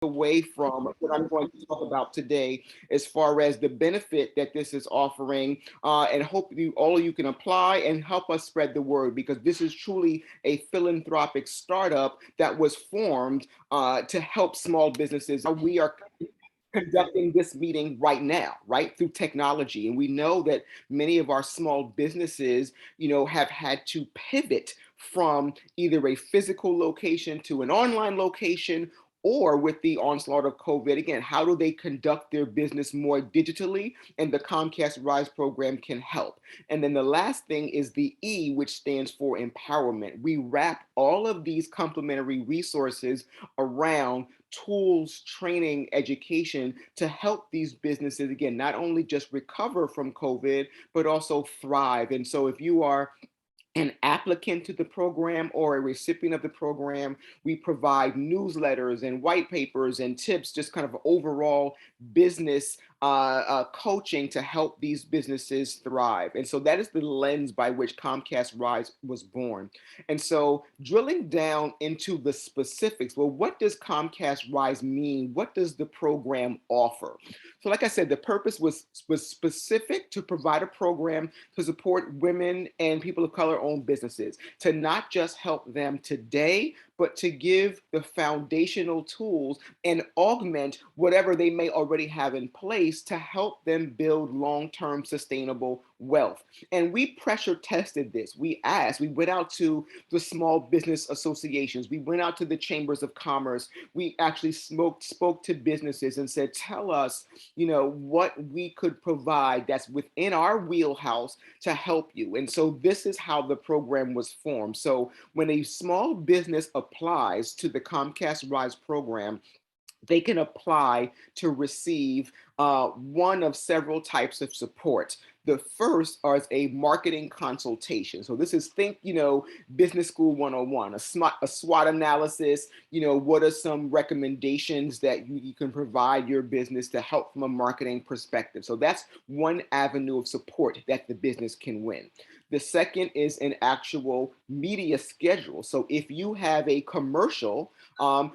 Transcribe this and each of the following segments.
away from what I'm going to talk about today as far as the benefit that this is offering, and hope you all of you can apply and help us spread the word, because this is truly a philanthropic startup that was formed to help small businesses. We are conducting this meeting right now, right, through technology. And we know that many of our small businesses, have had to pivot from either a physical location to an online location, or with the onslaught of COVID, again, how do they conduct their business more digitally? And the Comcast RISE program can help. And then the last thing is the E, which stands for empowerment. We wrap all of these complementary resources around tools, training, education to help these businesses, again, not only just recover from COVID, but also thrive. And so if you are an applicant to the program or a recipient of the program, we provide newsletters and white papers and tips, just kind of overall business coaching to help these businesses thrive. And so that is the lens by which Comcast RISE was born. And so drilling down into the specifics, well, what does Comcast RISE mean? What does the program offer? So like I said, the purpose was specific to provide a program to support women and people of color owned businesses, to not just help them today, but to give the foundational tools and augment whatever they may already have in place to help them build long-term sustainable wealth. And we pressure tested this. We asked, we went out to the small business associations, we went out to the chambers of commerce, we actually spoke to businesses and said, tell us, what we could provide that's within our wheelhouse to help you. And so this is how the program was formed. So when a small business applies to the Comcast RISE program, they can apply to receive one of several types of support. The first is a marketing consultation. So this is business school 101, a SWOT analysis. What are some recommendations that you can provide your business to help from a marketing perspective? So that's one avenue of support that the business can win. The second is an actual media schedule. So if you have a commercial,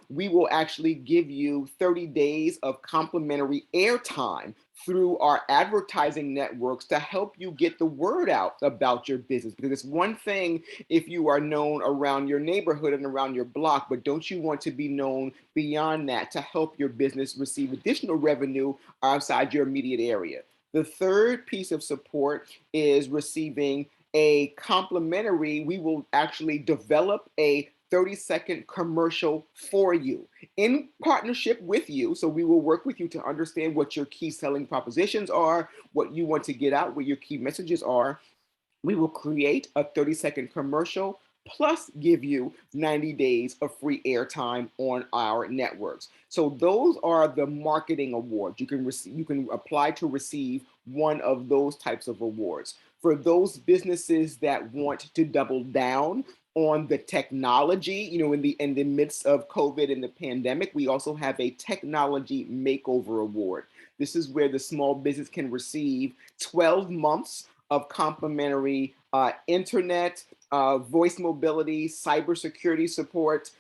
we will actually give you 30 days of complimentary airtime through our advertising networks to help you get the word out about your business. Because it's one thing if you are known around your neighborhood and around your block, but don't you want to be known beyond that to help your business receive additional revenue outside your immediate area? The third piece of support is receiving a complimentary, we will actually develop a 30-second commercial for you in partnership with you. So we will work with you to understand what your key selling propositions are, what you want to get out, what your key messages are. We will create a 30-second commercial plus give you 90 days of free airtime on our networks. So those are the marketing awards. You can apply to receive one of those types of awards. For those businesses that want to double down on the technology, in the midst of COVID and the pandemic, we also have a technology makeover award. This is where the small business can receive 12 months of complimentary internet, voice mobility, cybersecurity support,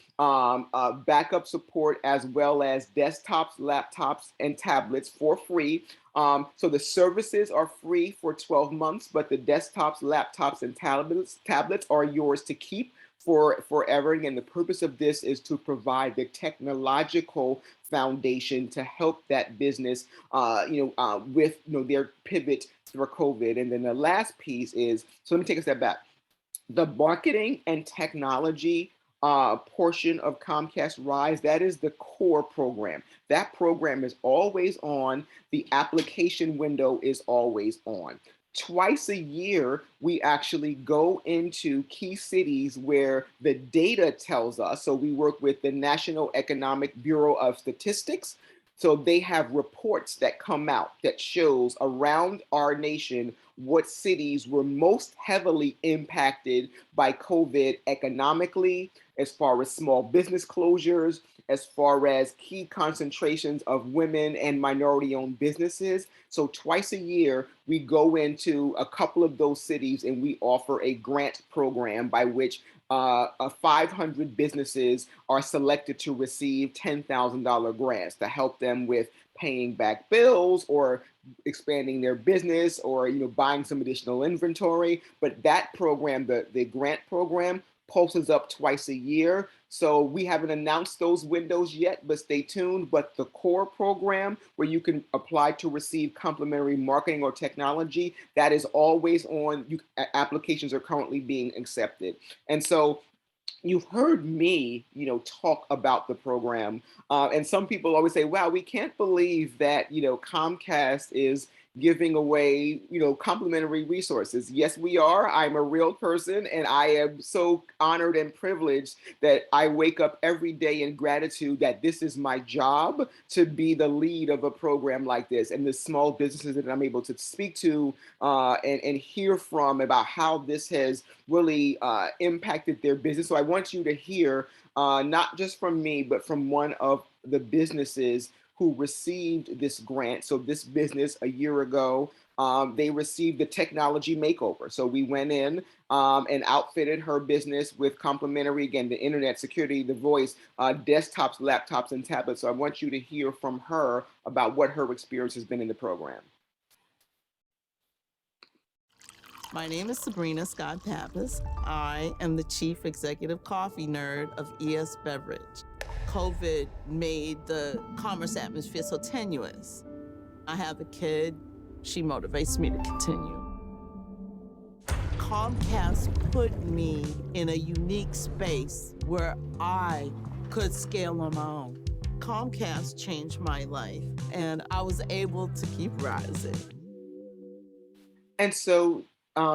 backup support, as well as desktops, laptops, and tablets for free. So the services are free for 12 months, but the desktops, laptops, and tablets are yours to keep for forever. Again, the purpose of this is to provide the technological foundation to help that business, with their pivot for COVID. And then the last piece is, so let me take a step back. The marketing and technology portion of Comcast RISE, that is the core program. That program is always on. The application window is always on. Twice a year, we actually go into key cities where the data tells us. So we work with the National Economic Bureau of Statistics. So they have reports that come out that shows around our nation what cities were most heavily impacted by COVID economically, as far as small business closures, as far as key concentrations of women and minority owned businesses. So twice a year, we go into a couple of those cities and we offer a grant program by which 500 businesses are selected to receive $10,000 grants to help them with paying back bills or expanding their business or buying some additional inventory. But that program, the grant program, pulses up twice a year. So we haven't announced those windows yet, but stay tuned. But the core program where you can apply to receive complimentary marketing or technology, that is always on. Applications are currently being accepted. And so you've heard me, talk about the program, and some people always say, "Wow, we can't believe that Comcast is giving away complimentary resources." Yes, we are. I'm a real person, and I am so honored and privileged that I wake up every day in gratitude that this is my job to be the lead of a program like this, and the small businesses that I'm able to speak to and hear from about how this has really impacted their business. So I want you to hear not just from me, but from one of the businesses who received this grant. So this business a year ago, they received the technology makeover. So we went in and outfitted her business with complimentary, again, the internet, security, the voice, desktops, laptops, and tablets. So I want you to hear from her about what her experience has been in the program. My name is Sabrina Scott Pappas. I am the Chief Executive Coffee Nerd of ES Beverage. COVID made the commerce atmosphere so tenuous. I have a kid. She motivates me to continue. Comcast put me in a unique space where I could scale on my own. Comcast changed my life, and I was able to keep rising. And so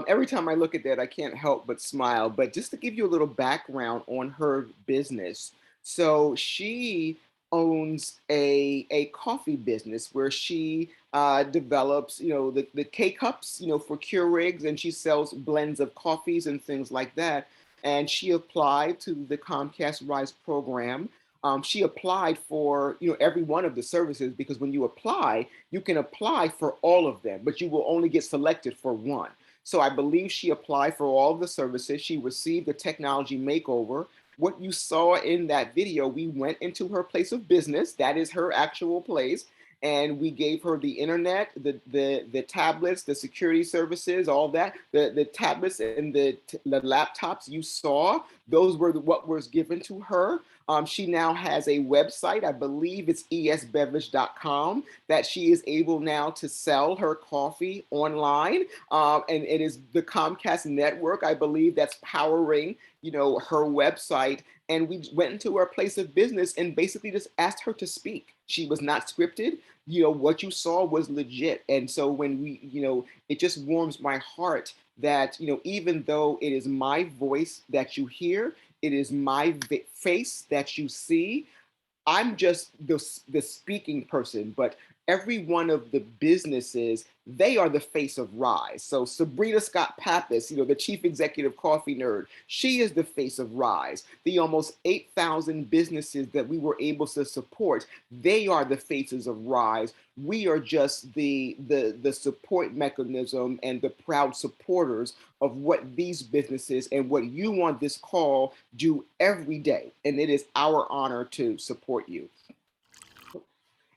every time I look at that, I can't help but smile. But just to give you a little background on her business, so she owns a coffee business where she develops, the K cups, for Keurigs, and she sells blends of coffees and things like that. And she applied to the Comcast RISE program. She applied for every one of the services because when you apply, you can apply for all of them, but you will only get selected for one. So I believe she applied for all of the services. She received the technology makeover. What you saw in that video, we went into her place of business. That is her actual place. And we gave her the internet, the tablets, the security services, all that. The tablets and the laptops you saw, those were what was given to her. She now has a website, I believe it's esbeverage.com, that she is able now to sell her coffee online. And it is the Comcast network, I believe, that's powering, her website. And we went into her place of business and basically just asked her to speak. She was not scripted. What you saw was legit. And so when it just warms my heart that, even though it is my voice that you hear, it is my face that you see. I'm just the speaking person, but every one of the businesses, they are the face of RISE. So Sabrina Scott Pappas, the chief executive coffee nerd, she is the face of RISE. The almost 8,000 businesses that we were able to support, they are the faces of RISE. We are just the support mechanism and the proud supporters of what these businesses and what you on this call do every day. And it is our honor to support you.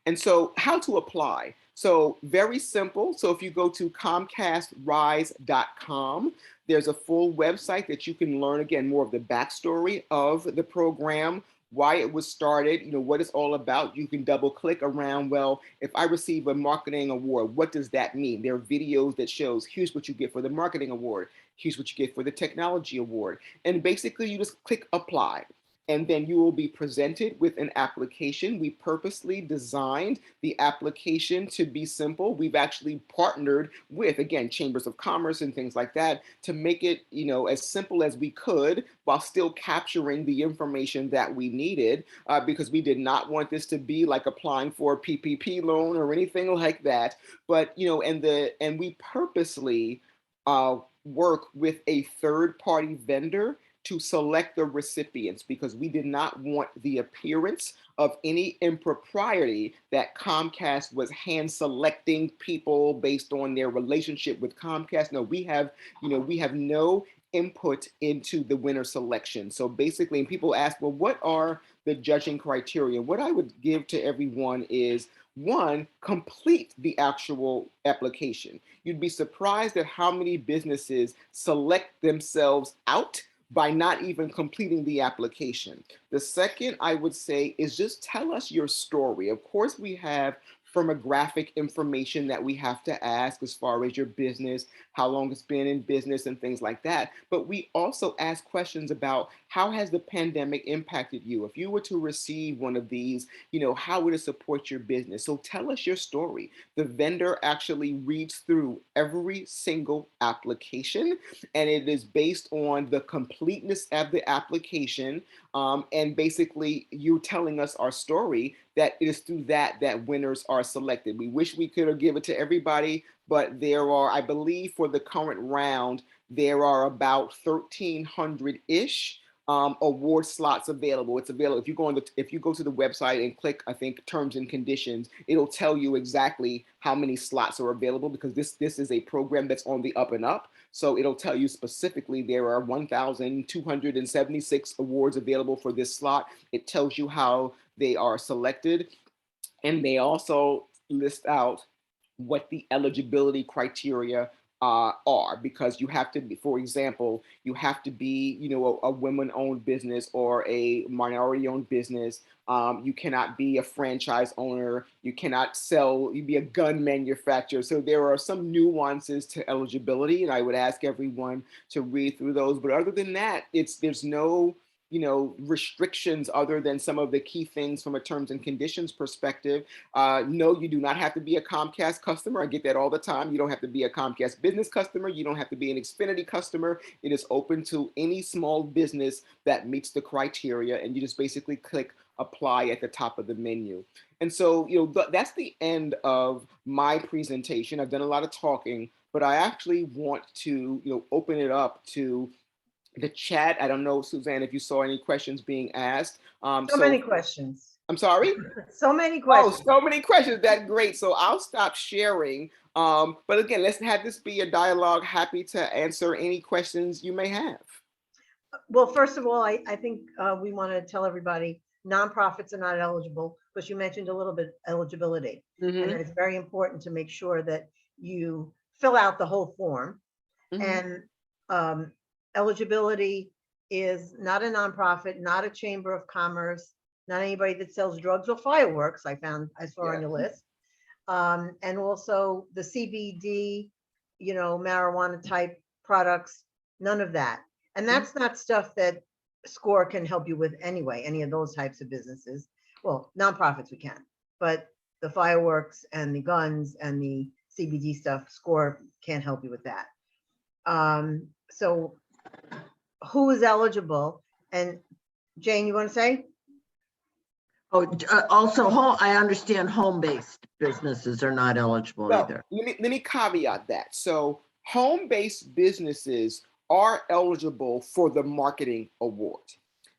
And so how to apply. So very simple. So if you go to comcastrise.com, there's a full website that you can learn, again, more of the backstory of the program, why it was started, what it's all about. You can double click around, well, if I receive a marketing award, what does that mean? There are videos that shows, here's what you get for the marketing award. Here's what you get for the technology award. And basically you just click apply. And then you will be presented with an application. We purposely designed the application to be simple. We've actually partnered with, again, chambers of commerce and things like that to make it, as simple as we could while still capturing the information that we needed, because we did not want this to be like applying for a PPP loan or anything like that. But, and we purposely work with a third-party vendor to select the recipients because we did not want the appearance of any impropriety that Comcast was hand selecting people based on their relationship with Comcast. No, we have no input into the winner selection. So basically, and people ask, well, what are the judging criteria? What I would give to everyone is one, complete the actual application. You'd be surprised at how many businesses select themselves out by not even completing the application. The second I would say is just tell us your story. Of course, we have firmographic information that we have to ask as far as your business, how long it's been in business and things like that. But we also ask questions about how has the pandemic impacted you? If you were to receive one of these, how would it support your business? So tell us your story. The vendor actually reads through every single application, and it is based on the completeness of the application. And basically, you telling us our story, that it is through that winners are selected. We wish we could have given it to everybody, but there are, I believe, for the current round, there are about 1,300-ish award slots available. It's available if you go to the website and click, I think, terms and conditions, it'll tell you exactly how many slots are available because this is a program that's on the up and up. So it'll tell you specifically there are 1,276 awards available for this slot. It tells you how they are selected, and they also list out what the eligibility criteria are, because you have to be, for example, you have to be, a women-owned business or a minority-owned business. You cannot be a franchise owner. You cannot you be a gun manufacturer. So there are some nuances to eligibility, and I would ask everyone to read through those. But other than that, there's no restrictions other than some of the key things from a terms and conditions perspective. No, you do not have to be a Comcast customer. I get that all the time. You don't have to be a Comcast Business customer. You don't have to be an Xfinity customer. It is open to any small business that meets the criteria, and you just basically click apply at the top of the menu. And so, that's the end of my presentation. I've done a lot of talking, but I actually want to, open it up to the chat. I don't know, Suzanne, if you saw any questions being asked. So many questions. I'm sorry? So many questions. Oh, so many questions. That's great. So I'll stop sharing. But again, let's have this be a dialogue. Happy to answer any questions you may have. Well, first of all, I think we want to tell everybody nonprofits are not eligible, because you mentioned a little bit eligibility. Mm-hmm. And it's very important to make sure that you fill out the whole form. Mm-hmm. And eligibility is not a nonprofit, not a chamber of commerce, not anybody that sells drugs or fireworks. I saw on your list. And also the CBD, marijuana type products, none of that. And that's not stuff that SCORE can help you with anyway, any of those types of businesses. Well, nonprofits we can, but the fireworks and the guns and the CBD stuff, SCORE can't help you with that. So who is eligible? And Jane, you want to say? Oh, also, I understand home-based businesses are not eligible either. Let me caveat that. So home-based businesses are eligible for the marketing award.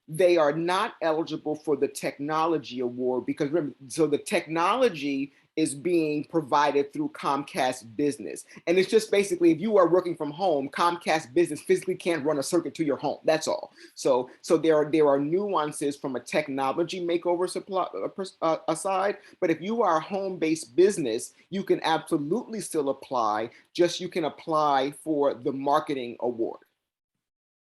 They are not eligible for the technology award because remember, so the technology is being provided through Comcast Business. And it's just basically, if you are working from home, Comcast Business physically can't run a circuit to your home. That's all. So there are nuances from a technology makeover aside. But if you are a home-based business, you can absolutely still apply. Just you can apply for the marketing award.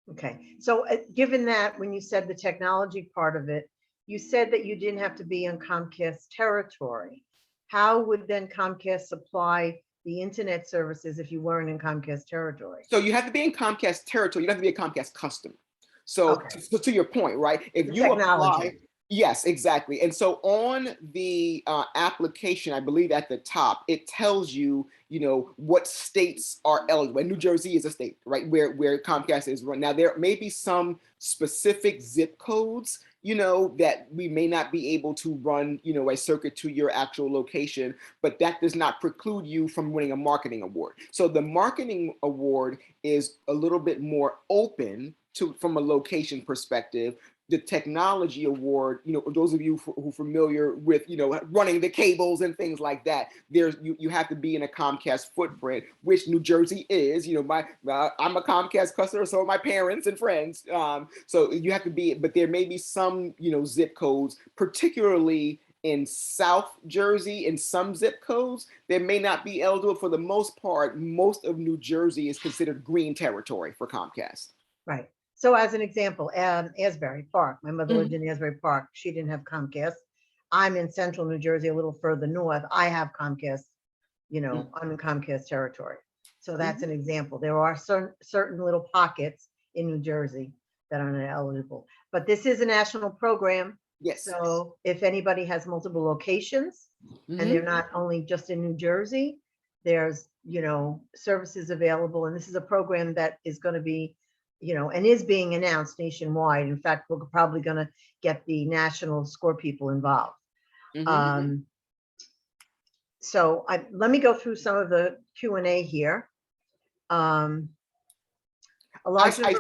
Okay. So given that, when you said the technology part of it, you said that you didn't have to be in Comcast territory. How would then Comcast supply the internet services if you weren't in Comcast territory? So you have to be in Comcast territory. You don't have to be a Comcast customer. So, okay. to your point, right? If you technology. apply, yes, exactly. And so on the application, I believe at the top, it tells you, what states are eligible. And New Jersey is a state, right, where Comcast is run. Now, there may be some specific zip codes, that we may not be able to run, a circuit to your actual location, but that does not preclude you from winning a marketing award. So the marketing award is a little bit more open from a location perspective. The technology award, those of you who are familiar with, running the cables and things like that, you have to be in a Comcast footprint, which New Jersey is. I'm a Comcast customer, so are my parents and friends. So you have to be, but there may be some, zip codes, particularly in South Jersey, in some zip codes, that may not be eligible. For the most part, most of New Jersey is considered green territory for Comcast. Right. So as an example, Asbury Park, my mother lived in Asbury Park. She didn't have Comcast. I'm in central New Jersey, a little further north. I have Comcast, I'm in Comcast territory. So that's an example. There are certain little pockets in New Jersey that are not eligible, but this is a national program. Yes. So if anybody has multiple locations and they're not only just in New Jersey, there's, services available. And this is a program that is going to be, and is being announced nationwide. In fact, we're probably going to get the national score people involved. So let me go through some of the Q&A here. A large number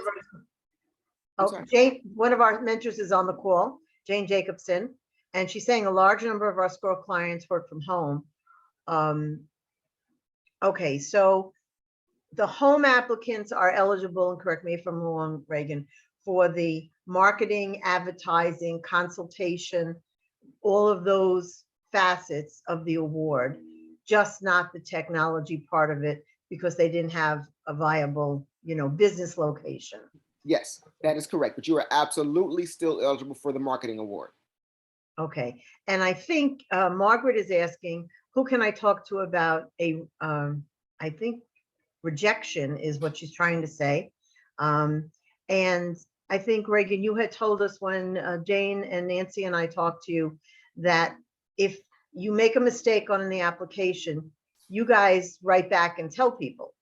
of Jane, one of our mentors is on the call, Jane Jacobson, and she's saying a large number of our score clients work from home. Okay, so the home applicants are eligible, and correct me if I'm wrong, Reagan, for the marketing, advertising, consultation, all of those facets of the award, just not the technology part of it, because they didn't have a viable, business location. Yes, that is correct. But you are absolutely still eligible for the marketing award. Okay, and I think Margaret is asking, who can I talk to about I think rejection is what she's trying to say. And I think, Reagan, you had told us when Jane and Nancy and I talked to you that if you make a mistake on the application, you guys write back and tell people.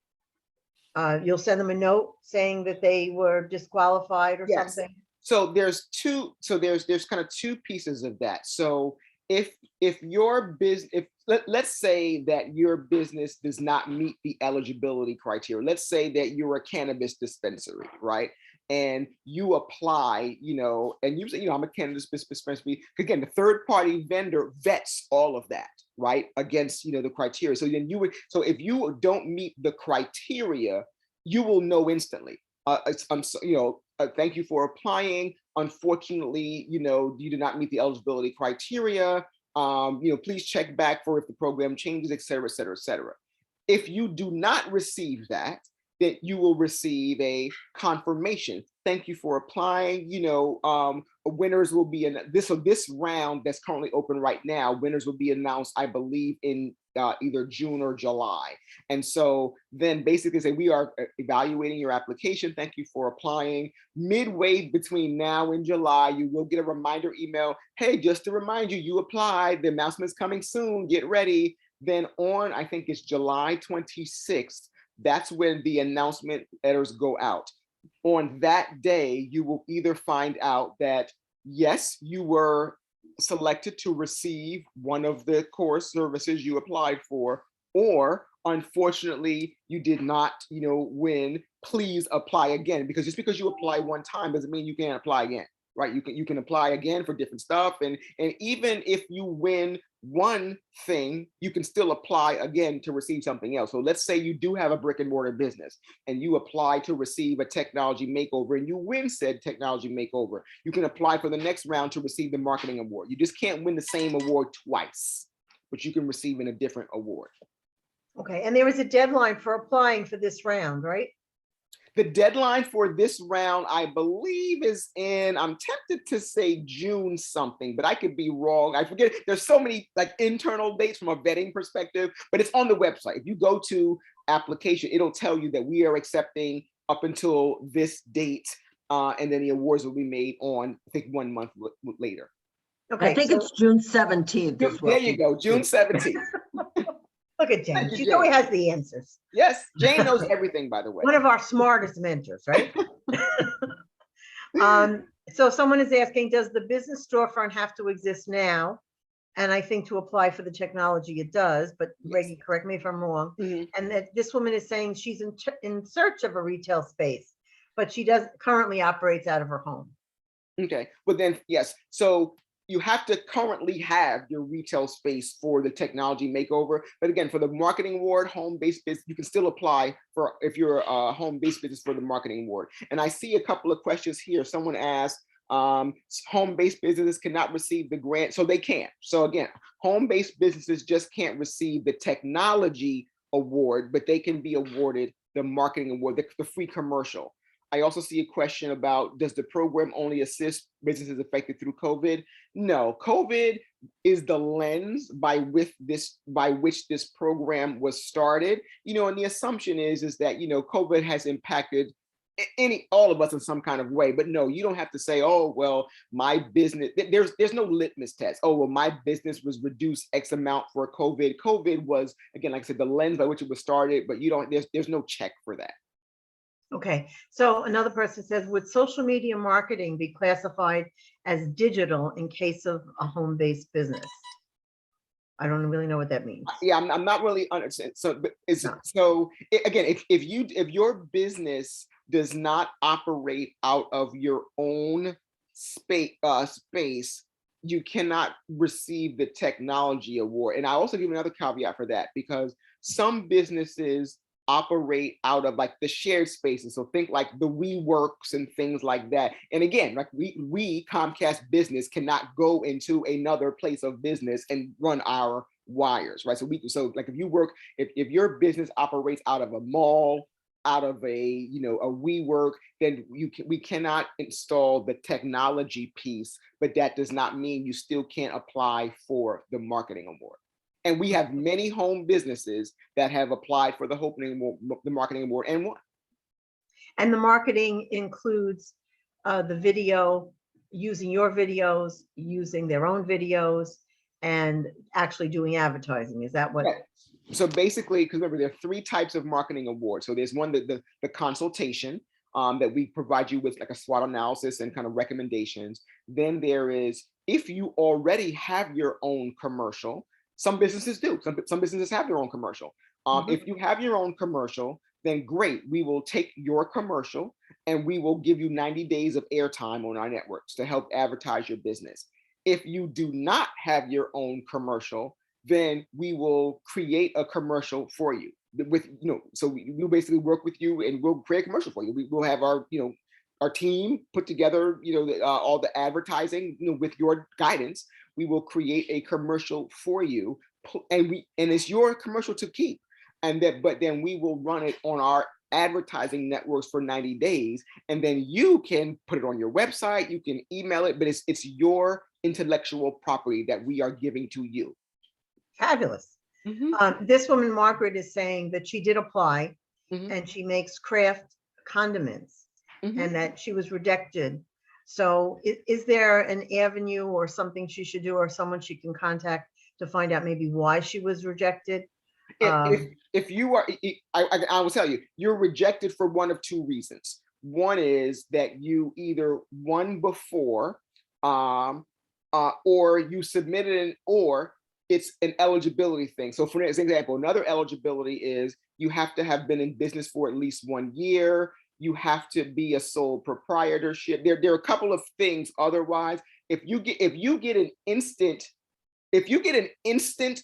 You'll send them a note saying that they were disqualified or something. So there's kind of two pieces of that. So if your business, let's say that your business does not meet the eligibility criteria, let's say that you're a cannabis dispensary, right? And you apply, and you say, I'm a cannabis dispensary. Again, the third party vendor vets all of that, right? Against, the criteria. So then if you don't meet the criteria, you will know instantly. Thank you for applying. Unfortunately, you do not meet the eligibility criteria. Please check back for if the program changes, et cetera, et cetera, et cetera. If you do not receive that, then you will receive a confirmation. Thank you for applying. Winners will be in this round that's currently open right now. Winners will be announced, I believe, in either June or July. And so then basically say, we are evaluating your application. Thank you for applying. Midway between now and July, you will get a reminder email. Hey, just to remind you, you applied. The announcement's coming soon. Get ready. Then on, I think it's July 26th, that's when the announcement letters go out. On that day, you will either find out that, yes, you were selected to receive one of the core services you applied for, or unfortunately, you did not, win. Please apply again, because just because you apply one time doesn't mean you can't apply again, right? You can apply again for different stuff, and even if you win one thing, you can still apply again to receive something else. So let's say you do have a brick and mortar business and you apply to receive a technology makeover and you win said technology makeover. You can apply for the next round to receive the marketing award. You just can't win the same award twice, but you can receive in a different award. Okay, and there is a deadline for applying for this round, right? The deadline for this round, I believe, is in, I'm tempted to say June something, but I could be wrong. I forget. There's so many internal dates from a vetting perspective, but it's on the website. If you go to application, it'll tell you that we are accepting up until this date, and then the awards will be made on, I think, 1 month later. Okay, I think it's June 17th. There you go, June 17th. Look at Jane. She always has the answers. Yes, Jane knows everything, by the way. One of our smartest mentors, right? So someone is asking, does the business storefront have to exist now? And I think to apply for the technology, it does. But Reggie, correct me if I'm wrong. And that this woman is saying she's in search of a retail space. but she does currently operates out of her home. Okay, but then, yes, so you have to currently have your retail space for the technology makeover. But again, for the marketing award, home-based business, you can still apply for if you're a home-based business for the marketing award. And I see a couple of questions here. Someone asked, home-based businesses cannot receive the grant. So they can. So again, home-based businesses just can't receive the technology award, but they can be awarded the marketing award, the free commercial. I also see a question about, does the program only assist businesses affected through COVID? No, COVID is the lens by which this program was started. And the assumption is that, COVID has impacted all of us in some kind of way. But no, you don't have to say, oh, well, my business, there's no litmus test. Oh, well, my business was reduced X amount for COVID. COVID was, again, like I said, the lens by which it was started, but there's no check for that. Okay, so another person says, would social media marketing be classified as digital in case of a home-based business? I don't really know what that means. Yeah, I'm not really understanding. So, again, if your business does not operate out of your own space, you cannot receive the technology award. And I also give another caveat for that, because some businesses operate out of like the shared spaces. So think like the WeWorks and things like that. And again, like we Comcast Business cannot go into another place of business and run our wires, right? So like if your business operates out of a mall, out of a WeWork, then we cannot install the technology piece, but that does not mean you still can't apply for the marketing award. And we have many home businesses that have applied for the marketing award and won. And the marketing includes the video, using your videos, using their own videos, and actually doing advertising. Is that what? Right. So basically, because remember, there are 3 types of marketing awards. So there's one, the consultation that we provide you with, like a SWOT analysis and kind of recommendations. Then there is, if you already have your own commercial. Some businesses do. Some businesses have their own commercial. If you have your own commercial, then great. We will take your commercial and we will give you 90 days of airtime on our networks to help advertise your business. If you do not have your own commercial, then we will create a commercial for you. So we'll basically work with you and we'll create a commercial for you. We will have our team put together, all the advertising, with your guidance. We will create a commercial for you, and it's your commercial to keep. But then we will run it on our advertising networks for 90 days, and then you can put it on your website, you can email it, but it's your intellectual property that we are giving to you. Fabulous. This woman, Margaret, is saying that she did apply and she makes craft condiments and that she was rejected. So is there an avenue or something she should do, or someone she can contact to find out maybe why she was rejected? If you are, I will tell you, you're rejected for one of 2 reasons. One is that you either won before, or you submitted or it's an eligibility thing. So for example, another eligibility is you have to have been in business for at least 1 year. You have to be a sole proprietorship. There are a couple of things. Otherwise, if you get an instant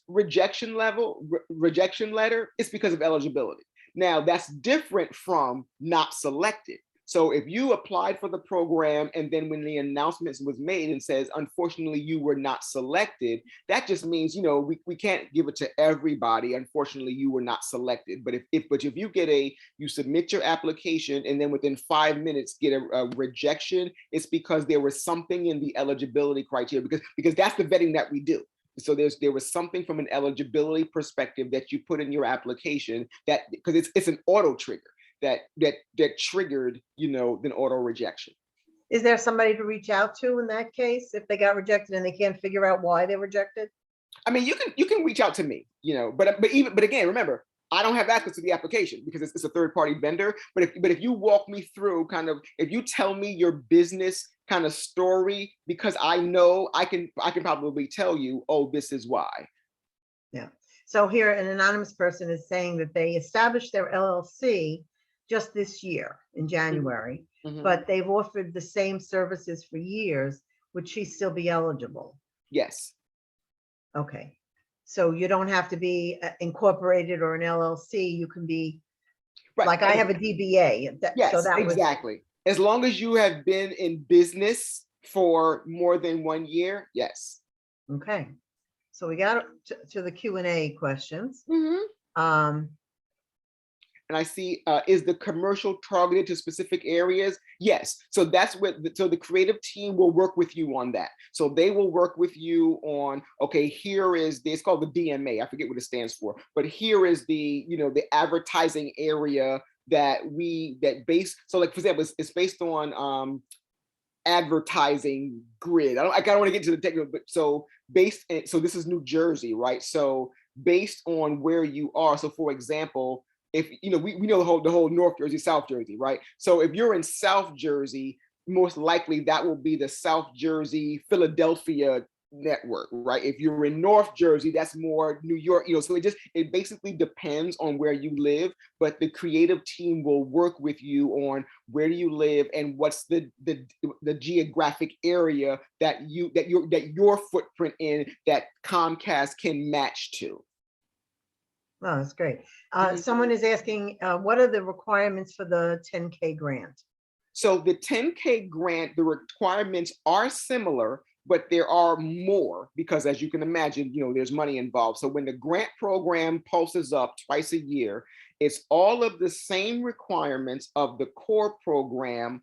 rejection letter, it's because of eligibility. Now that's different from not selected. So if you applied for the program and then when the announcement was made and says, unfortunately, you were not selected, that just means, we can't give it to everybody. Unfortunately, you were not selected. But if you submit your application and then within 5 minutes get a rejection, it's because there was something in the eligibility criteria, because that's the vetting that we do. So there was something from an eligibility perspective that you put in your application that, because it's an auto trigger. That triggered, an auto rejection. Is there somebody to reach out to in that case if they got rejected and they can't figure out why they rejected? I mean, you can reach out to me, but again, remember, I don't have access to the application because it's a third-party vendor. But if you walk me through if you tell me your business kind of story, because I know I can probably tell you, oh, this is why. Yeah. So here, an anonymous person is saying that they established their LLC just this year in January, Mhm. but they've offered the same services for years, would she still be eligible? Yes. Okay. So you don't have to be incorporated or an LLC. You can be, Right. like I have a DBA. Yes, So that was, exactly. As long as you have been in business for more than 1 year, yes. okay. So we got to the Q&A questions. Mhm. And I see, is the commercial targeted to specific areas? Yes. So that's what, so the creative team will work with you on that. So they will work with you on, okay, here is it's called the DMA. I forget what it stands for, but here is the, the advertising area that so like, for example, it's based on advertising grid. I don't want to get into the technical, but so this is New Jersey, right? So based on where you are. So for example, if we know the whole North Jersey, South Jersey, right? So if you're in South Jersey, most likely that will be the South Jersey, Philadelphia network, right? If you're in North Jersey, that's more New York, so it basically depends on where you live, but the creative team will work with you on where do you live and what's the geographic area that your footprint in that Comcast can match to. oh, that's great. Someone is asking, what are the requirements for the 10K grant? So the 10K grant, the requirements are similar, but there are more because, as you can imagine, there's money involved. So when the grant program pulses up twice a year, it's all of the same requirements of the core program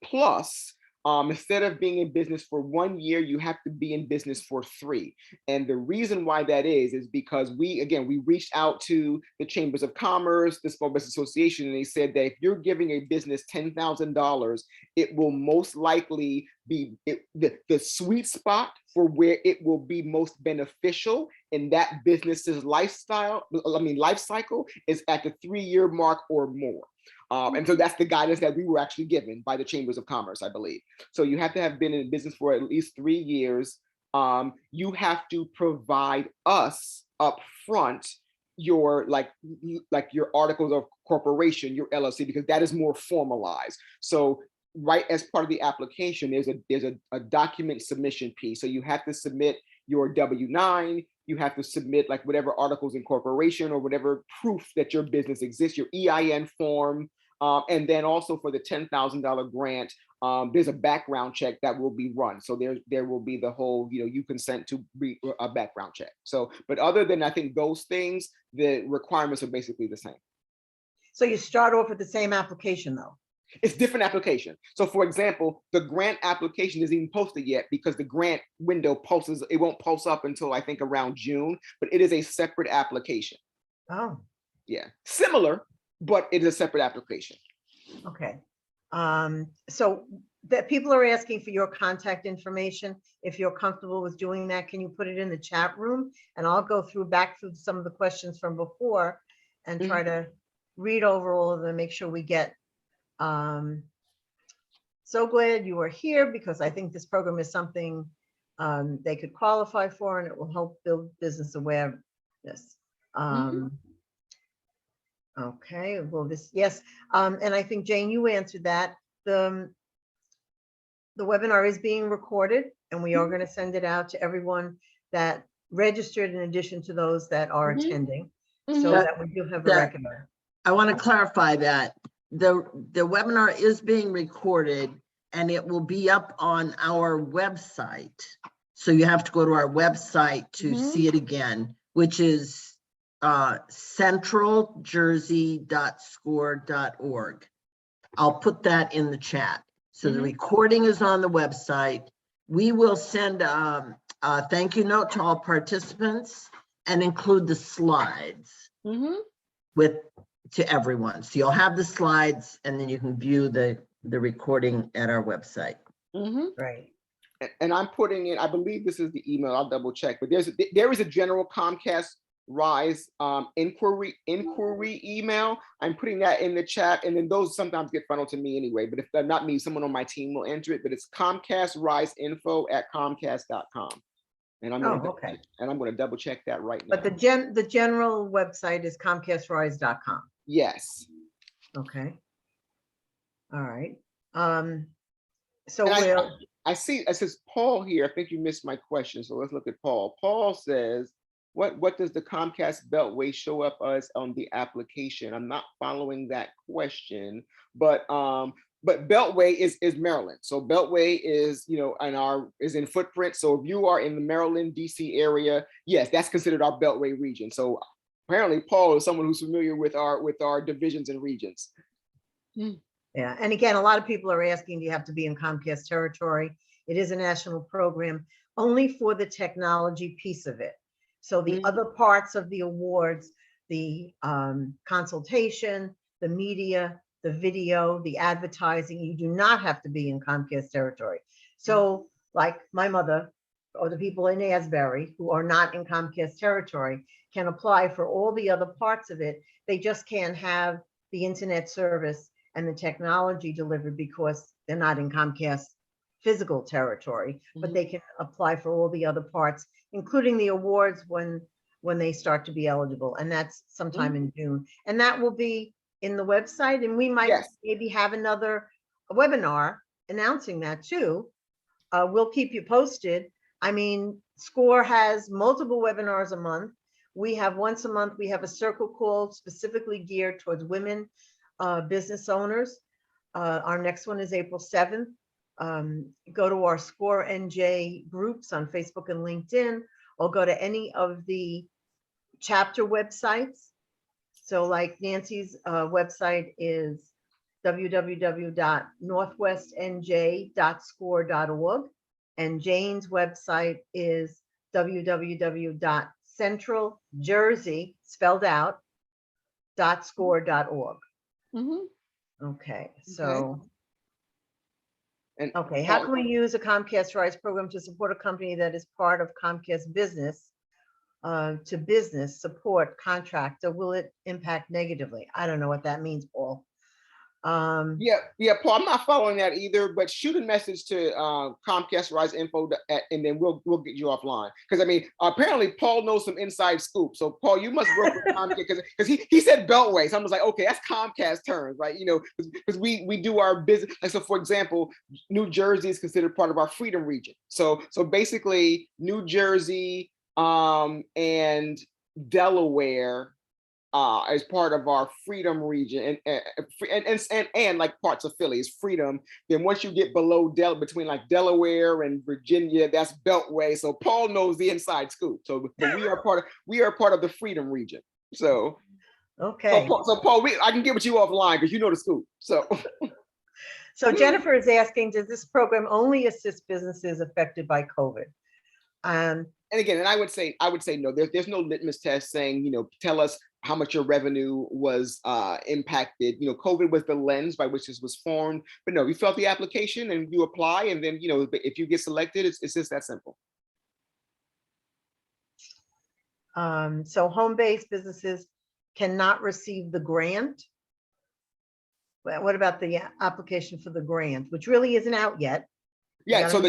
plus. Instead of being in business for 1 year, you have to be in business for 3. And the reason why that is because we reached out to the Chambers of Commerce, the Small Business Association, and they said that if you're giving a business $10,000, it will most likely be the sweet spot for where it will be most beneficial in that business's life cycle is at the 3-year mark or more. And so that's the guidance that we were actually given by the Chambers of Commerce, I believe. So you have to have been in business for at least 3 years. You have to provide us upfront your your articles of corporation, your LLC, because that is more formalized. So right as part of the application, there's a document submission piece. So you have to submit your W-9. You have to submit like whatever articles in corporation or whatever proof that your business exists, your EIN form. And then also for the $10,000 grant, there's a background check that will be run. So there will be the whole, you consent to a background check. So, but other than I think those things, the requirements are basically the same. So you start off with the same application though? It's different application. So for example, the grant application isn't even posted yet because the grant window pulses, it won't pulse up until I think around June, but it is a separate application. Oh, Yeah, similar, but it is a separate application. okay. So that people are asking for your contact information. If you're comfortable with doing that, can you put it in the chat room? And I'll go back through some of the questions from before and try to read over all of them, make sure we get. So glad you are here because I think this program is something they could qualify for and it will help build business awareness. Okay, well, yes. And I think, Jane, you answered that. The webinar is being recorded and we are going to send it out to everyone that registered in addition to those that are attending so that we do have a record. I want to clarify that the webinar is being recorded and it will be up on our website. So you have to go to our website to see it again, which is centraljersey.score.org. I'll put that in the chat. So the recording is on the website. We will send a thank you note to all participants and include the slides to everyone. So you'll have the slides and then you can view the recording at our website. Right. And I'm putting in, I believe this is the email, I'll double check, but there is a general Comcast RISE inquiry email. I'm putting that in the chat, and then those sometimes get funneled to me anyway, but if they're not me, someone on my team will enter it, but it's Comcast RISE info@comcast.com. And I'm going to double check that right now. But the general website is comcastrise.com. Yes. Okay. All right. So And we'll, I see, it says Paul here. I think you missed my question. So let's look at Paul. Paul says, what does the Comcast Beltway show up as on the application? I'm not following that question, but Beltway is Maryland. So Beltway is, is in footprint. So if you are in the Maryland, DC area, yes, that's considered our Beltway region. So apparently Paul is someone who's familiar with our divisions and regions. yeah. And again, a lot of people are asking, do you have to be in Comcast territory? It is a national program only for the technology piece of it. So the other parts of the awards, the consultation, the media, the video, the advertising, you do not have to be in Comcast territory. So like my mother or the people in Asbury who are not in Comcast territory can apply for all the other parts of it. They just can't have the internet service and the technology delivered because they're not in Comcast physical territory, but they can apply for all the other parts, including the awards when they start to be eligible. And that's sometime in June. And that will be in the website. And we might maybe have another webinar announcing that too. We'll keep you posted. I mean, SCORE has multiple webinars a month. We have once a month, we have a circle call specifically geared towards women business owners. Our next one is April 7th. Go to our SCORE NJ groups on Facebook and LinkedIn, or go to any of the chapter websites. So like Nancy's website is www.northwestnj.score.org, and Jane's website is www.centraljersey, spelled out, .score.org. Okay, so. And Okay, how can we use a Comcast RISE program to support a company that is part of Comcast Business to business support contract, or will it impact negatively? I don't know what that means, Paul. Paul, I'm not following that either, but shoot a message to Comcast RISE info and then we'll get you offline. Because I mean, apparently Paul knows some inside scoop. So Paul, you must work with Comcast because he said Beltway. So I was like, okay, that's Comcast terms, right? Because we do our business. Like, so for example, New Jersey is considered part of our freedom region. So basically New Jersey and Delaware as part of our freedom region and like parts of Philly is freedom. Then once you get below between like Delaware and Virginia, that's Beltway. So Paul knows the inside scoop. So but we are part of the freedom region. So okay. So Paul, I can get with you offline because you know the scoop. So Jennifer is asking, does this program only assist businesses affected by COVID? And again, I would say no. There's no litmus test saying, tell us how much your revenue was impacted. COVID was the lens by which this was formed. But no, you fill out the application and you apply, and then if you get selected, it's just that simple. So home-based businesses cannot receive the grant. What about the application for the grant, which really isn't out yet? Yeah, so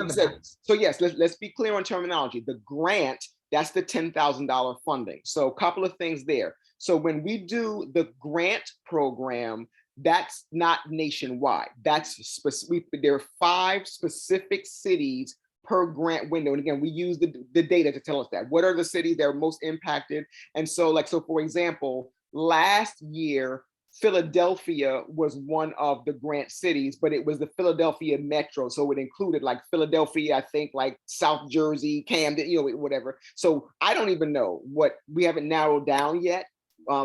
yes, let's be clear on terminology. The grant, that's the $10,000 funding. So a couple of things there. So when we do the grant program, that's not nationwide. That's specific. There are 5 specific cities per grant window. And again, we use the data to tell us that. What are the cities that are most impacted? And so for example, last year, Philadelphia was one of the grant cities, but it was the Philadelphia Metro. So it included like Philadelphia, I think like South Jersey, Camden, whatever. So I don't even know we haven't narrowed down yet.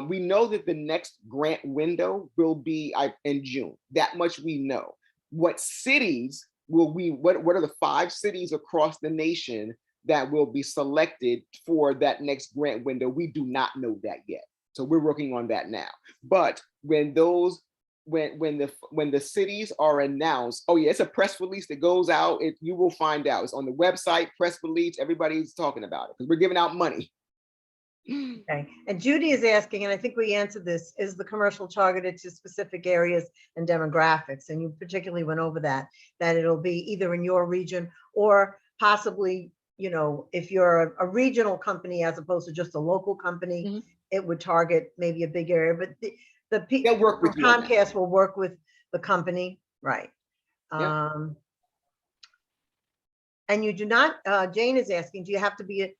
We know that the next grant window will be in June. That much we know. What cities what are the 5 cities across the nation that will be selected for that next grant window? We do not know that yet. So we're working on that now. But when the cities are announced, oh yeah, it's a press release that goes out. You will find out. It's on the website, press release. Everybody's talking about it because we're giving out money. Okay. And Judy is asking, and I think we answered this, is the commercial targeted to specific areas and demographics? And you particularly went over that it'll be either in your region or possibly, if you're a regional company as opposed to just a local company, it would target maybe a big area. But The They'll people work from with you on that. Comcast will work with the company, right? Yeah. And you do not, Jane is asking, do you have to be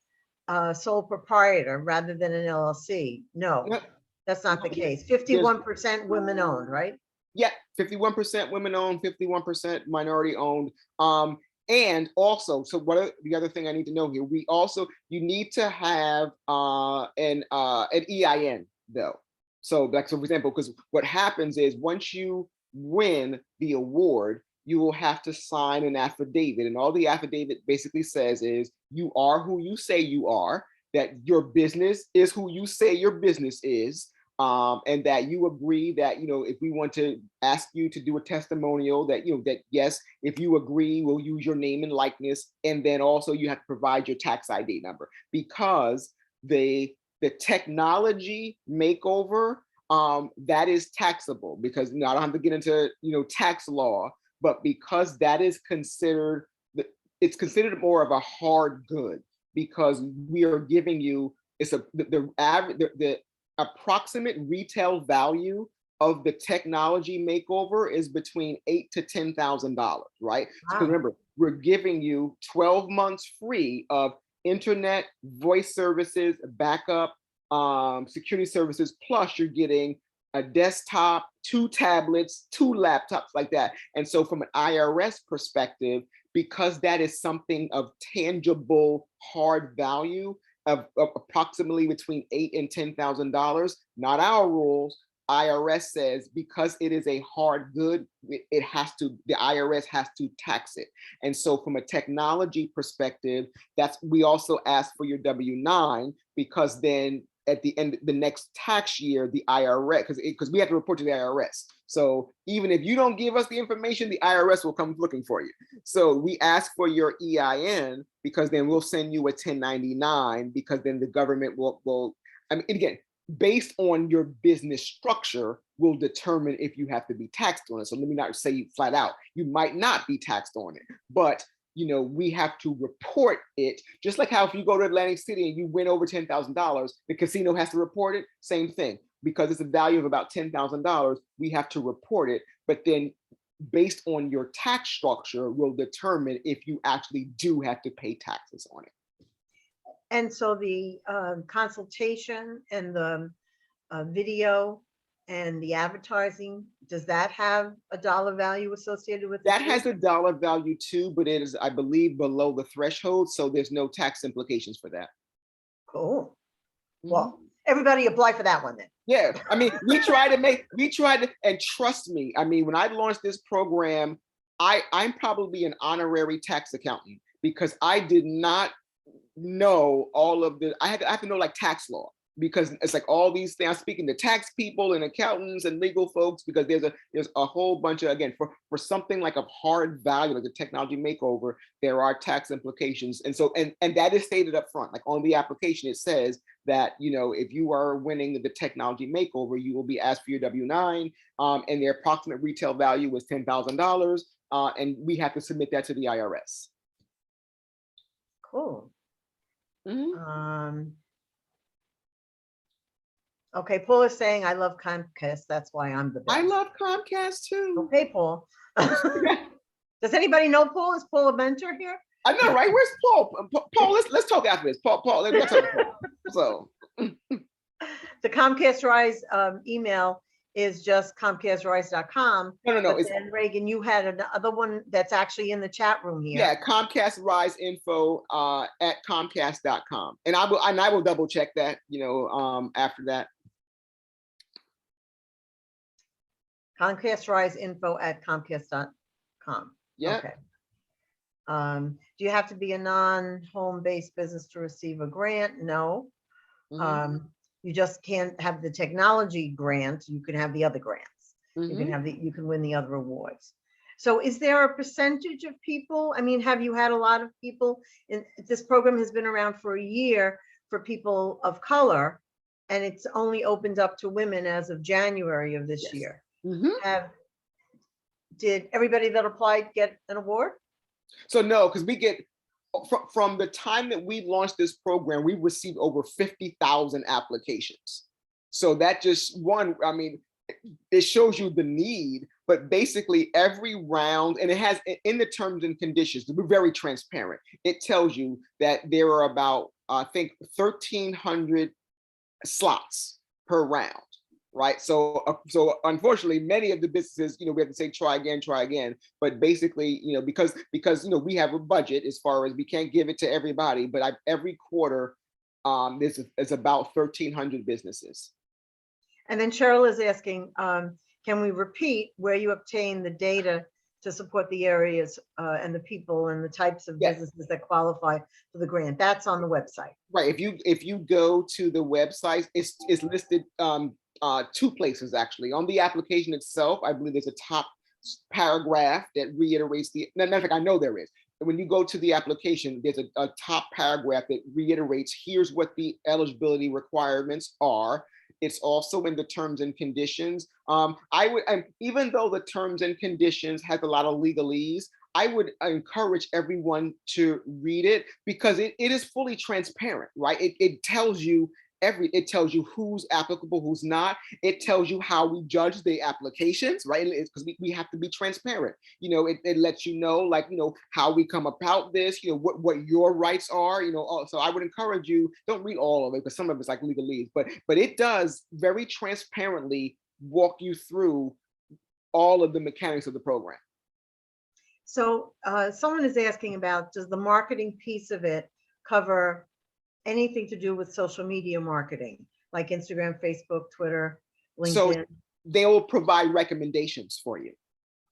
a sole proprietor rather than an LLC? No, Yep. that's not the No, case. there's 51% women owned, right? Yeah, 51% women owned, 51% minority owned. And also, so the other thing I need to know here, you need to have an EIN though. So like, so for example, because what happens is once you win the award, you will have to sign an affidavit. And all the affidavit basically says is you are who you say you are, that your business is who you say your business is, and that you agree that, if we want to ask you to do a testimonial, that, that yes, if you agree, we'll use your name and likeness. And then also you have to provide your tax ID number, because the technology makeover, that is taxable, because I don't have to get into, tax law, but because that is considered, it's considered more of a hard good, because we are giving you, the approximate retail value of the technology makeover is between $8,000 to $10,000, right? Wow. So remember, we're giving you 12 months free of internet, voice services, backup, security services, plus you're getting a desktop, 2 tablets, 2 laptops, like that. And so from an IRS perspective, because that is something of tangible, hard value, of approximately between $8,000 and $10,000, not our rules. IRS says because it is a hard good, the IRS has to tax it. And so from a technology perspective, we also ask for your W-9, because then at the end, the next tax year, the IRS, because we have to report to the IRS. So even if you don't give us the information, the IRS will come looking for you. So we ask for your EIN, because then we'll send you a 1099, because then the government will, again, based on your business structure, will determine if you have to be taxed on it. So let me not say flat out, you might not be taxed on it, but we have to report it. Just like how if you go to Atlantic City and you win over $10,000, the casino has to report it, same thing. Because it's a value of about $10,000, we have to report it. But then based on your tax structure will determine if you actually do have to pay taxes on it. And so the consultation and the video and the advertising, does that have a dollar value associated with it? That has a dollar value too, but it is, I believe, below the threshold. So there's no tax implications for that. Cool. Well, everybody apply for that one then. Yeah, we tried to, and trust me, when I launched this program, I'm probably an honorary tax accountant, because I did not know all of the, I have to know like tax law, because it's like all these things. I'm speaking to tax people and accountants and legal folks, because there's a whole bunch of, again, for something like a hard value, like the technology makeover, there are tax implications. And so, and that is stated up front, like on the application, it says that, if you are winning the technology makeover, you will be asked for your W-9, and their approximate retail value was $10,000, and we have to submit that to the IRS. Cool. Okay, Paul is saying, I love Comcast, that's why I'm the best. I love Comcast too. Okay, Paul. Does anybody know Paul? Is Paul a mentor here? I know, right? Where's Paul? Paul, let's talk after this. Paul, let's talk to Paul. So the Comcast RISE email is just comcastrise.com. No. But then Reagan, you had another one that's actually in the chat room here. Yeah, Comcast RISE info at comcast.com. And I will double check that, after that. Comcast RISE info at comcast.com. Yeah. Okay. Do you have to be a non-home based business to receive a grant? No. You just can't have the technology grant. You can have the other grants. You can win the other awards. So is there a percentage of people? Have you had a lot of people this program has been around for a year for people of color, and it's only opened up to women as of January of this year. Did everybody that applied get an award? So no, because we get, from the time that we launched this program, we received over 50,000 applications. So that just one, it shows you the need, but basically every round, and it has in the terms and conditions, we're very transparent. It tells you that there are about, I think, 1,300 slots per round, right? So unfortunately, many of the businesses, we have to say try again. But basically, because we have a budget as far as we can't give it to everybody, but every quarter, this is about 1,300 businesses. And then Cheryl is asking, can we repeat where you obtain the data to support the areas and the people and the types of businesses that qualify for the grant? That's on the website. Right. If you go to the website, it's listed two places actually. On the application itself, I believe there's a top paragraph that reiterates matter of fact, I know there is. When you go to the application, there's a top paragraph that reiterates, here's what the eligibility requirements are. It's also in the terms and conditions. Even though the terms and conditions has a lot of legalese, I would encourage everyone to read it because it is fully transparent, right? It tells you who's applicable, who's not. It tells you how we judge the applications, right? Because we have to be transparent. It lets you know, how we come about this, what your rights are, so I would encourage you, don't read all of it because some of it's like legalese, but it does very transparently walk you through all of the mechanics of the program. So someone is asking about, does the marketing piece of it cover anything to do with social media marketing, like Instagram, Facebook, Twitter, LinkedIn? So they will provide recommendations for you.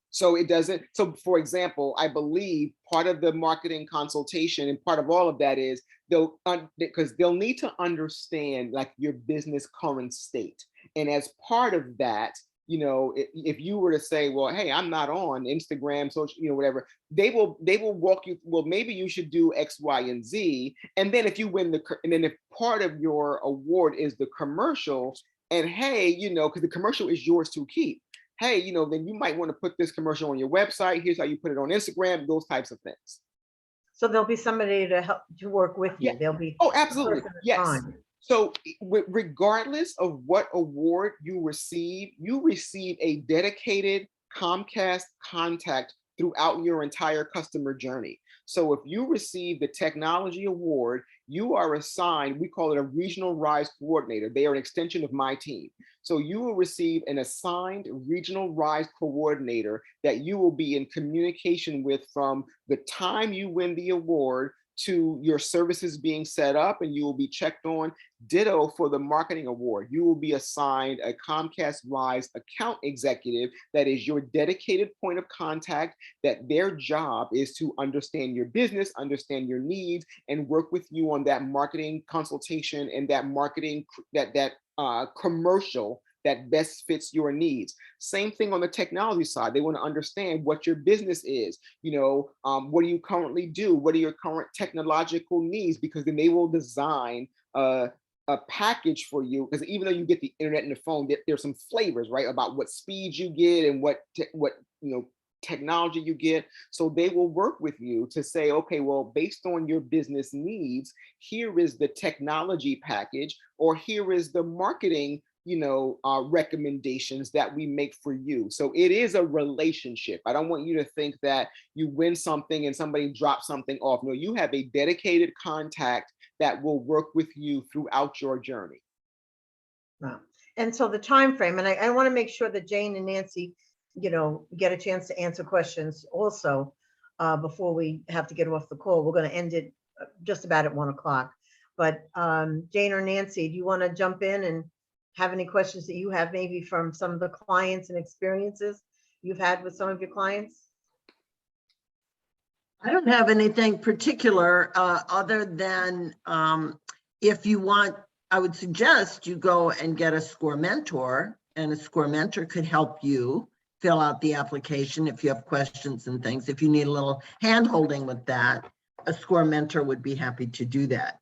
So it doesn't. So for example, I believe part of the marketing consultation and part of all of that is because they'll need to understand like your business current state. And as part of that, if you were to say, well, hey, I'm not on Instagram, social, whatever, they will walk you, well, maybe you should do X, Y, and Z. And then if you win and then if part of your award is the commercial, and hey, because the commercial is yours to keep. Hey, then you might want to put this commercial on your website. Here's how you put it on Instagram, those types of things. So there'll be somebody to help to work with you. Yeah. There'll be Absolutely. Yes. So regardless of what award you receive a dedicated Comcast contact throughout your entire customer journey. So if you receive the technology award, you are assigned, we call it a regional RISE coordinator. They are an extension of my team. So you will receive an assigned regional RISE coordinator that you will be in communication with from the time you win the award to your services being set up, and you will be checked on. Ditto for the marketing award. You will be assigned a Comcast RISE account executive that is your dedicated point of contact, that their job is to understand your business, understand your needs, and work with you on that marketing consultation and that marketing, that commercial that best fits your needs. Same thing on the technology side. They want to understand what your business is. What do you currently do? What are your current technological needs? Because then they will design a package for you. Because even though you get the internet and the phone, there's some flavors, right, about what speeds you get and what technology you get. So they will work with you to say, okay, well, based on your business needs, here is the technology package, or here is the marketing recommendations that we make for you. So it is a relationship. I don't want you to think that you win something and somebody drops something off. No, you have a dedicated contact that will work with you throughout your journey. Wow. And so the time frame, and I want to make sure that Jane and Nancy, get a chance to answer questions also before we have to get off the call. We're going to end it just about at 1 o'clock. But Jane or Nancy, do you want to jump in and have any questions that you have maybe from some of the clients and experiences you've had with some of your clients? I don't have anything particular other than if you want, I would suggest you go and get a SCORE mentor, and a SCORE mentor could help you fill out the application if you have questions and things. If you need a little hand holding with that, a SCORE mentor would be happy to do that.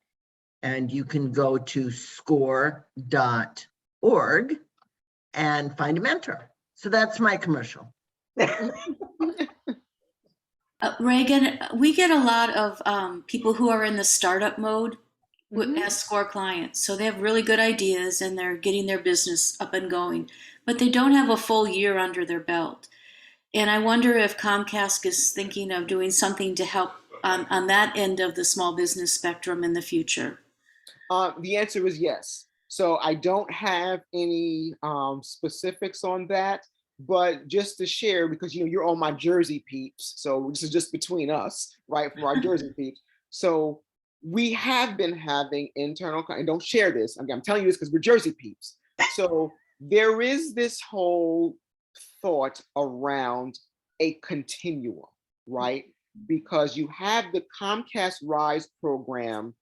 And you can go to score.org and find a mentor. So that's my commercial. Reagan, we get a lot of people who are in the startup mode Mhm. as SCORE clients. So they have really good ideas and they're getting their business up and going, but they don't have a full year under their belt. And I wonder if Comcast is thinking of doing something to help on that end of the small business spectrum in the future. The answer is yes. So I don't have any specifics on that, but just to share, because you're on my Jersey peeps, so this is just between us, right? From our Jersey peeps. So we have been having internal, and don't share this. I'm telling you this because we're Jersey peeps. So there is this whole thought around a continuum, right? Because you have the Comcast RISE program,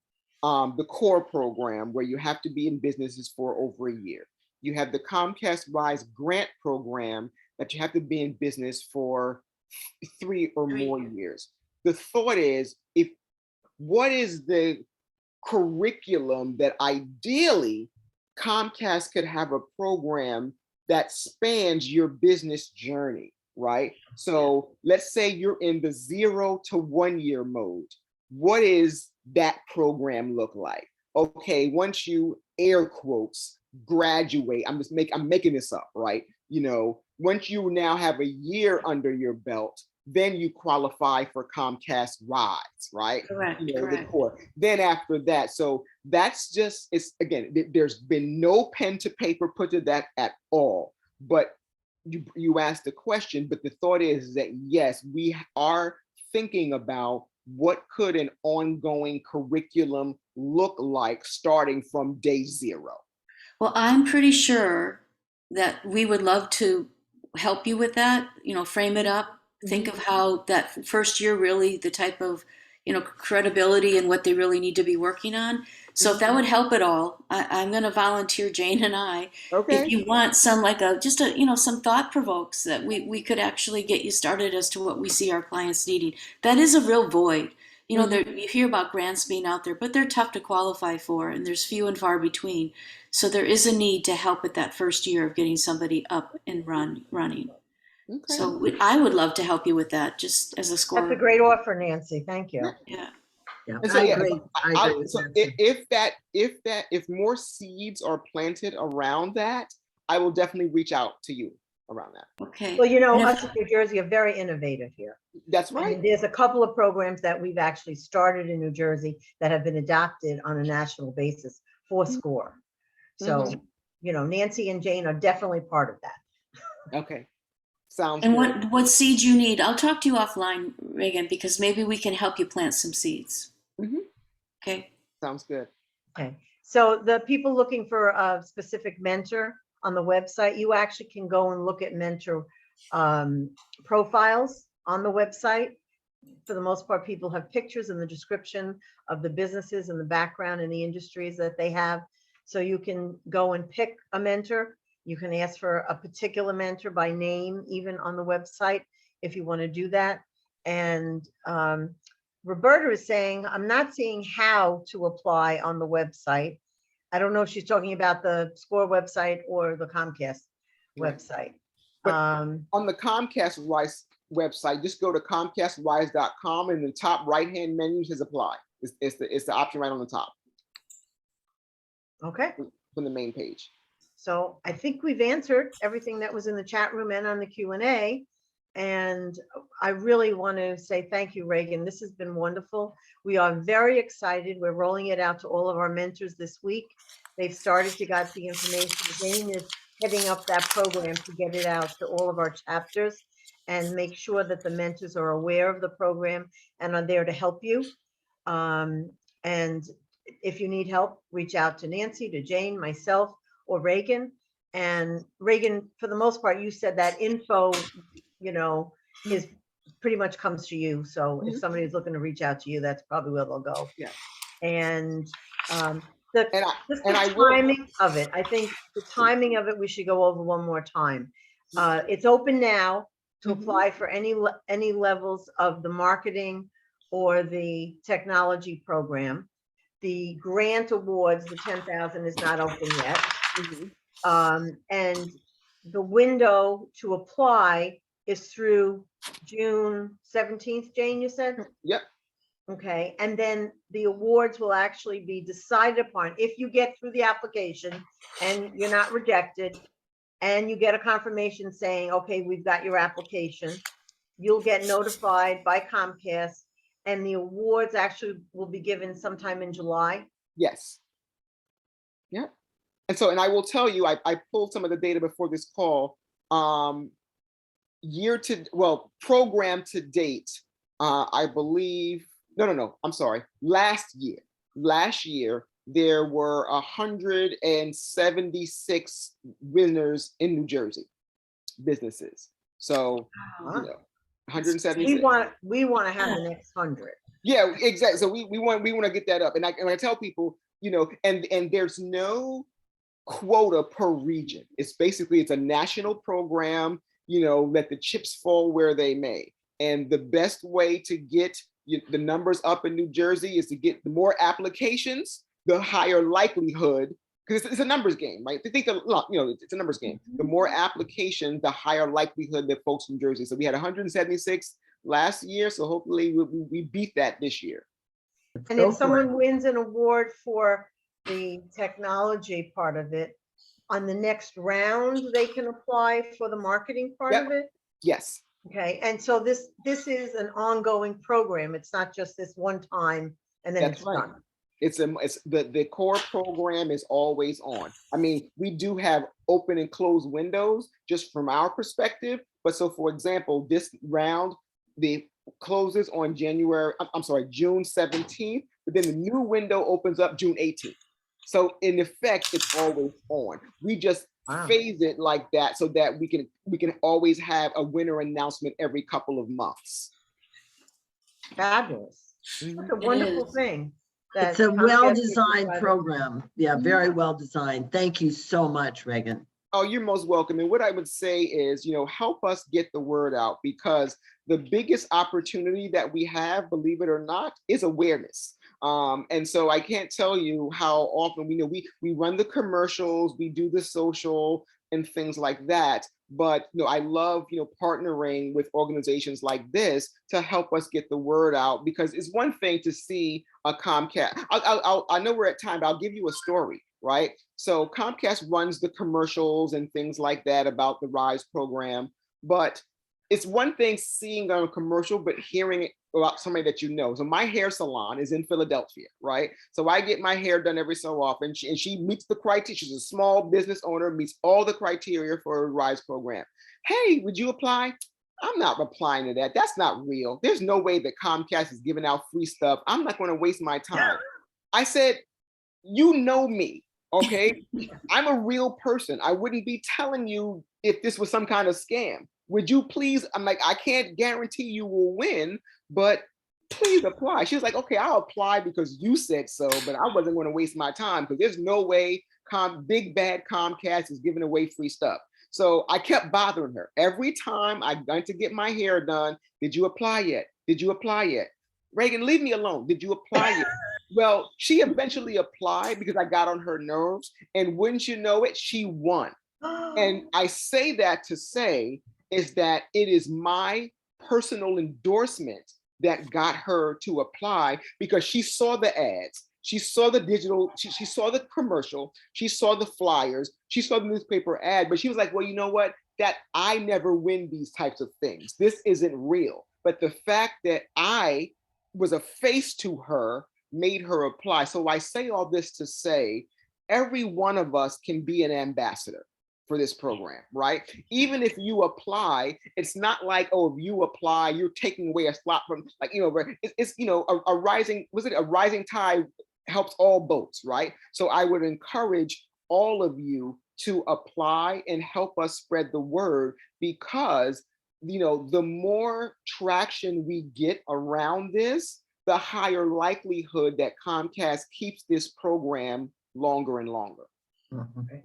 the core program where you have to be in businesses for over a year. You have the Comcast RISE grant program that you have to be in business for 3 or more years. The thought is, what is the curriculum that ideally Comcast could have a program that spans your business journey, right? So let's say you're in the 0 to 1 year mode. What is that program look like? Okay, once you air quotes graduate, I'm making this up, right? Once you now have a year under your belt, then you qualify for Comcast RISE, right? Correct, The correct. core. Then after that, so that's just, it's again, there's been no pen to paper put to that at all. But you asked the question, but the thought is that yes, we are thinking about what could an ongoing curriculum look like starting from day 0. Well, I'm pretty sure that we would love to help you with that, frame it up, think of how that first year really the type of, credibility and what they really need to be working on. So if that would help at all, I'm going to volunteer, Jane and I, Okay. if you want some some thought provokes that we could actually get you started as to what we see our clients needing. That is a real void. You hear about grants being out there, but they're tough to qualify for, and there's few and far between. So there is a need to help with that first year of getting somebody up and running. Okay. So I would love to help you with that, just as a SCORE. That's a great offer, Nancy. Thank you. Yeah. Yeah, And so, I yeah, agree. I agree with so that. if more seeds are planted around that, I will definitely reach out to you around that. Okay. Well, And us in New Jersey are very innovative here. That's I right. mean, there's a couple of programs that we've actually started in New Jersey that have been adopted on a national basis for SCORE. So, Nancy and Jane are definitely part of that. Okay. Sounds And good. what seeds you need, I'll talk to you offline, Reagan, because maybe we can help you plant some seeds. Okay. Sounds good. Okay. So the people looking for a specific mentor on the website, you actually can go and look at mentor profiles on the website. For the most part, people have pictures in the description of the businesses and the background and the industries that they have. So you can go and pick a mentor. You can ask for a particular mentor by name, even on the website, if you want to do that. And Roberta is saying, I'm not seeing how to apply on the website. I don't know if she's talking about the SCORE website or the Comcast website. But on the Comcast RISE website, just go to comcastrise.com, and the top right-hand menu says apply. It's the option right on the top. Okay. From the main page. So I think we've answered everything that was in the chat room and on the Q&A. And I really want to say thank you, Reagan. This has been wonderful. We are very excited. We're rolling it out to all of our mentors this week. They've started to get the information. Jane is heading up that program to get it out to all of our chapters and make sure that the mentors are aware of the program and are there to help you. And if you need help, reach out to Nancy, to Jane, myself, or Reagan. And Reagan, for the most part, you said that info, is pretty much comes to you. So if somebody's looking to reach out to you, that's probably where they'll go. Yeah. And the timing of it, I think the timing of it, we should go over one more time. It's open now to apply for any levels of the marketing or the technology program. The grant awards, the 10,000 is not open yet. And the window to apply is through June 17th, Jane, you said? Yep. Okay, and then the awards will actually be decided upon if you get through the application and you're not rejected, and you get a confirmation saying, okay, we've got your application. You'll get notified by Comcast, and the awards actually will be given sometime in July. Yes. Yeah. And so, and I will tell you, I pulled some of the data before this call. Program to date, I believe, no, I'm sorry. Last year, there were 176 winners in New Jersey, businesses. So, Huh? you know, 176. We want to have the next 100. Yeah, exactly. So we want to get that up. And I tell people, and there's no quota per region. It's a national program, let the chips fall where they may. And the best way to get the numbers up in New Jersey is to get the more applications, the higher likelihood, because it's a numbers game, right? They think it's a numbers game. The more applications, the higher likelihood that folks in New Jersey. So we had 176 last year, so hopefully we beat that this year. And if someone wins an award for the technology part of it, on the next round, they can apply for the marketing part of it? Yes. Okay, and so this is an ongoing program. It's not just this one time and then it's done. It's the core program is always on. I mean, we do have open and closed windows just from our perspective. But so, for example, this round, the closes on June 17th, but then the new window opens up June 18th. So in effect, it's always on. We just phase it like that so that we can always have a winner announcement every couple of months. Fabulous. That's a wonderful thing. It's a well-designed program. Yeah, very well designed. Thank you so much, Reagan. Oh, you're most welcome. And what I would say is, help us get the word out, because the biggest opportunity that we have, believe it or not, is awareness. And so I can't tell you how often we run the commercials, we do the social and things like that. But I love partnering with organizations like this to help us get the word out, because it's one thing to see a Comcast. I know we're at time, but I'll give you a story, right? So Comcast runs the commercials and things like that about the RISE program, but it's one thing seeing a commercial, but hearing it about somebody that So my hair salon is in Philadelphia, right? So I get my hair done every so often, and she meets the criteria. She's a small business owner, meets all the criteria for a RISE program. Hey, would you apply? I'm not replying to that. That's not real. There's no way that Comcast is giving out free stuff. I'm not going to waste my time. I said, you know me, okay? I'm a real person. I wouldn't be telling you if this was some kind of scam. Would you please? I'm like, I can't guarantee you will win, but please apply. She was like, okay, I'll apply because you said so, but I wasn't going to waste my time, because there's no way big bad Comcast is giving away free stuff. So I kept bothering her. Every time I went to get my hair done, did you apply yet? Did you apply yet? Reagan, leave me alone. Did you apply yet? Well, she eventually applied because I got on her nerves, and wouldn't you know it, she won. And I say that to say is that it is my personal endorsement that got her to apply, because she saw the ads, she saw the digital, she saw the commercial, she saw the flyers, she saw the newspaper ad, but she was like, well, you know what, that I never win these types of things. This isn't real. But the fact that I was a face to her made her apply. So I say all this to say, every one of us can be an ambassador for this program, right? Even if you apply, it's not like, oh, if you apply, you're taking away a slot from, like, it's a rising tide helps all boats, right? So I would encourage all of you to apply and help us spread the word, because the more traction we get around this, the higher likelihood that Comcast keeps this program longer and longer.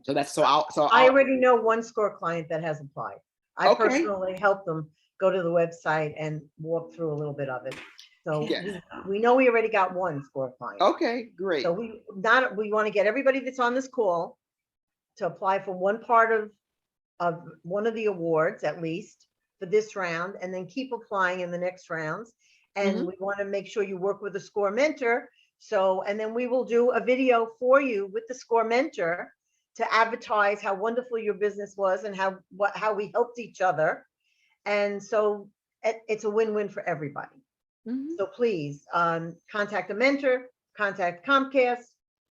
So that's I already know one SCORE client that has applied. I personally helped them go to the website and walk through a little bit of it. So we know we already got one SCORE client. Okay, great. So we want to get everybody that's on this call to apply for one part of one of the awards, at least for this round, and then keep applying in the next rounds. and we want to make sure you work with a SCORE mentor. So, and then we will do a video for you with the SCORE mentor to advertise how wonderful your business was and how we helped each other. And so it's a win-win for everybody. So please contact a mentor, contact Comcast,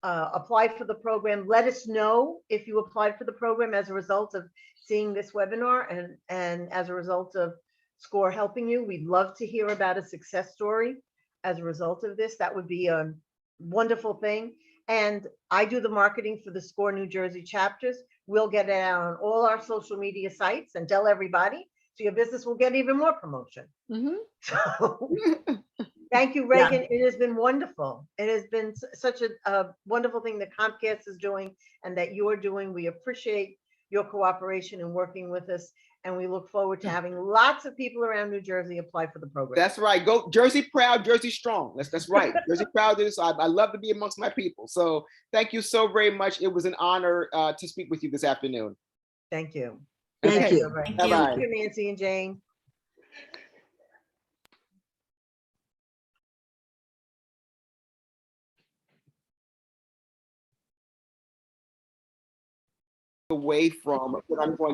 apply for the program. Let us know if you applied for the program as a result of seeing this webinar and as a result of SCORE helping you. We'd love to hear about a success story as a result of this. That would be a wonderful thing. And I do the marketing for the SCORE New Jersey chapters. We'll get it out on all our social media sites and tell everybody. So your business will get even more promotion. So thank you, Reagan. It has been wonderful. It has been such a wonderful thing that Comcast is doing and that you're doing. We appreciate your cooperation and working with us. And we look forward to having lots of people around New Jersey apply for the program. That's right. Go Jersey proud, Jersey strong. That's right. Jersey proud is. I love to be amongst my people. So thank you so very much. It was an honor to speak with you this afternoon. Thank you. Thank you. Thank Bye you. bye. Thank you, Nancy and Jane. Away from what I'm going